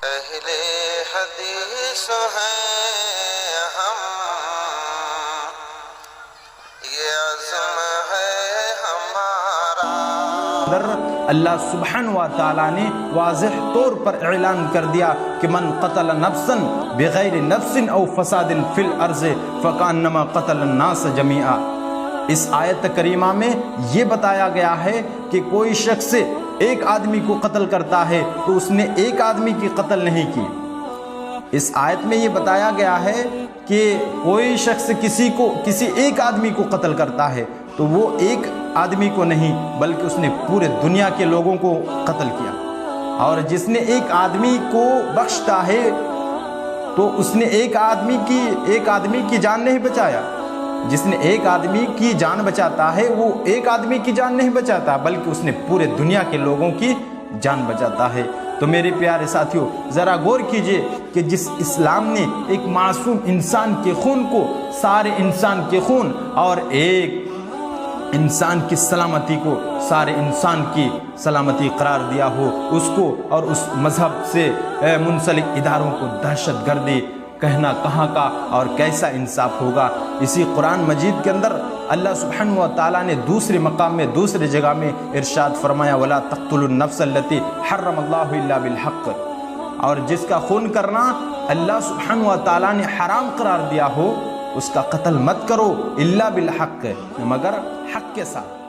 اہل حدیث ہیں ہم، یہ عزم ہے ہمارا۔ اللہ سبحانہ و تعالیٰ نے واضح طور پر اعلان کر دیا کہ من قتل نفسا بغیر نفس او فساد فی الارض فکانما قتل الناس جمیعا۔ اس آیت کریمہ میں یہ بتایا گیا ہے کہ کوئی شخص ایک آدمی کو قتل کرتا ہے تو اس نے ایک آدمی کی قتل نہیں کی۔ اس آیت میں یہ بتایا گیا ہے کہ کوئی شخص کسی ایک آدمی کو قتل کرتا ہے تو وہ ایک آدمی کو نہیں بلکہ اس نے پورے دنیا کے لوگوں کو قتل کیا۔ اور جس نے ایک آدمی کو بخشتا ہے تو اس نے ایک آدمی کی جان نہیں بچایا۔ جس نے ایک آدمی کی جان بچاتا ہے وہ ایک آدمی کی جان نہیں بچاتا بلکہ اس نے پورے دنیا کے لوگوں کی جان بچاتا ہے۔ تو میرے پیارے ساتھیوں، ذرا غور کیجئے کہ جس اسلام نے ایک معصوم انسان کے خون کو سارے انسان کے خون اور ایک انسان کی سلامتی کو سارے انسان کی سلامتی قرار دیا ہو، اس کو اور اس مذہب سے منسلک اداروں کو دہشت گردی کہنا کہاں کا اور کیسا انصاف ہوگا۔ اسی قرآن مجید کے اندر اللہ سبحانہ و تعالیٰ نے دوسرے مقام میں دوسرے جگہ میں ارشاد فرمایا وَلَا تَقْتُلُوا النَّفْسَ الَّتِي حَرَّمَ اللَّهُ إِلَّا بِالْحَقِّ، اور جس کا خون کرنا اللہ سبحانہ و تعالیٰ نے حرام قرار دیا ہو اس کا قتل مت کرو الا بالحق، مگر حق کے ساتھ۔